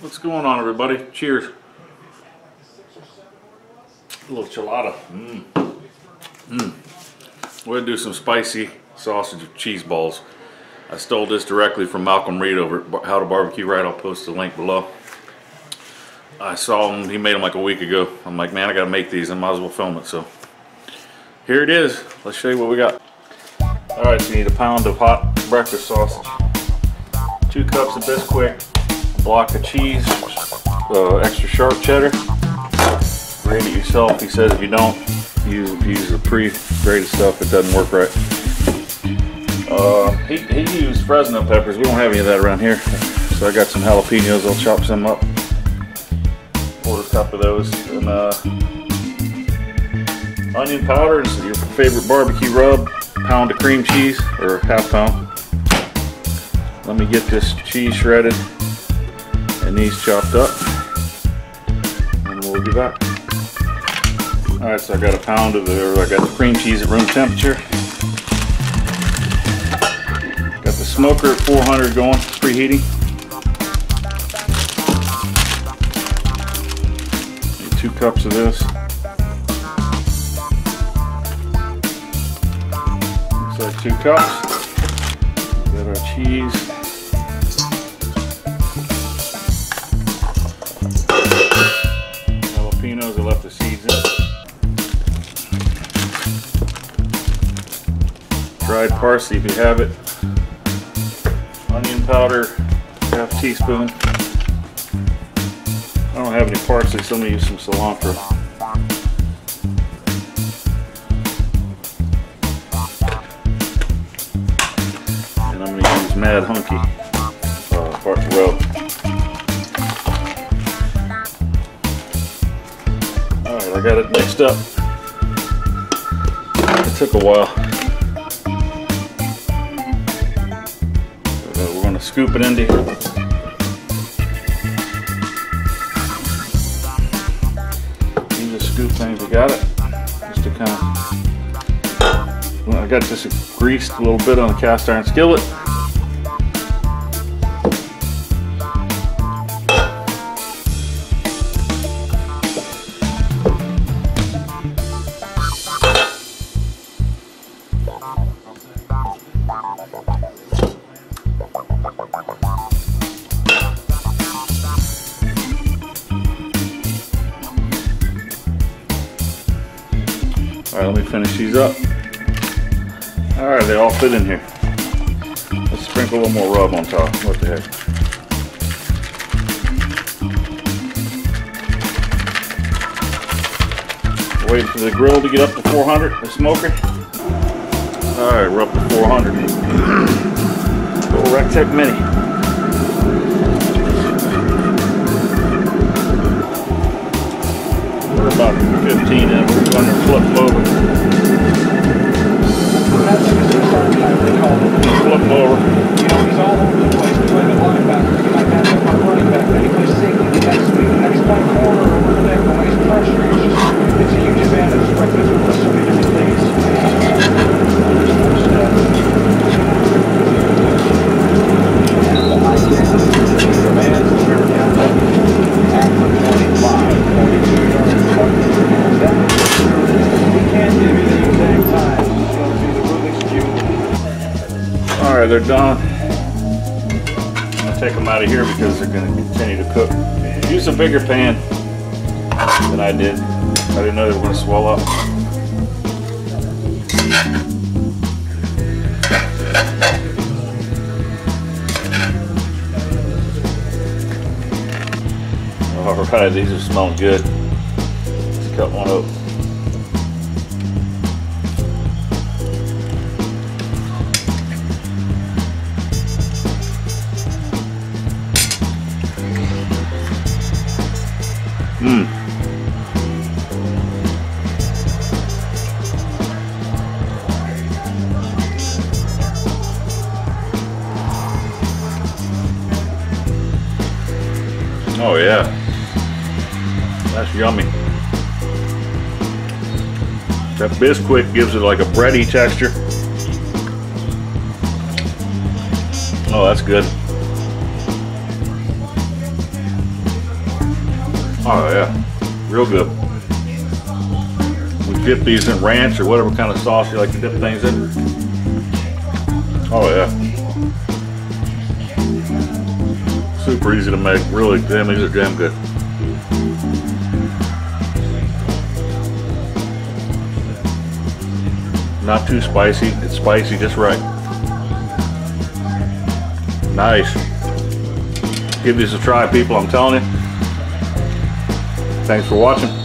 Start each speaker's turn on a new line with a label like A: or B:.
A: What's going on, everybody? Cheers. A little chilada. We're gonna do some spicy sausage with cheese balls. I stole this directly from Malcolm Reed over at How to Barbecue Right. I'll post the link below. I saw him, he made them like a week ago. I'm like, man, I gotta make these. I might as well film it. So here it is. Let's show you what we got. Alright, so you need a pound of hot breakfast sausage, 2 cups of Bisquick, a block of cheese, extra sharp cheddar. Grate it yourself. He says if you don't, use the pre-grated stuff, it doesn't work right. He used Fresno Peppers. We don't have any of that around here. So I got some jalapenos. I'll chop some up. 1/4 cup of those. And onion powder is your favorite barbecue rub. Pound of cream cheese, or half pound. Let me get this cheese shredded and these chopped up, and we'll be back. Alright, so I got a pound of I got the cream cheese at room temperature. Got the smoker at 400 going, preheating. Need 2 cups of this. Looks like 2 cups. Got our cheese. Jalapenos, I left the seeds in. Dried parsley if you have it. Onion powder, ½ teaspoon. I don't have any parsley, so I'm going to use some cilantro. And I'm going to use Mad Hunky part to rub. Alright, I got it mixed up. It took a while. We're going to scoop it into here. Use a scoop thing if you got it. Just to kind of. Well, I got this greased a little bit on the cast iron skillet. Alright, let me finish these up. Alright, they all fit in here. Let's sprinkle a little more rub on top. What the heck. Waiting for the grill to get up to 400, the smoker. Alright, we're up to 400. Little Rectech Mini. We're about 15 in. We're going to flip them over. Flip them over.
B: You know, he's all over the place. He's like a linebacker. He might match up my running back. Then he plays safety the next week. The next one corner over the neck. When he's pressure, it's a huge advantage. Breakfast with so many different things.
A: Alright, they're done. I'm going to take them out of here because they're going to continue to cook. Use a bigger pan than I did. I didn't know they were going to swell up. Alright, these are smelling good. Let's cut one open. Oh yeah, that's yummy. That Bisquick gives it like a bready texture. Oh, that's good. Oh yeah, real good. We dip these in ranch or whatever kind of sauce you like to dip things in. Oh yeah. Super easy to make, really damn, these are damn good. Not too spicy, it's spicy just right. Nice. Give these a try, people, I'm telling you. Thanks for watching.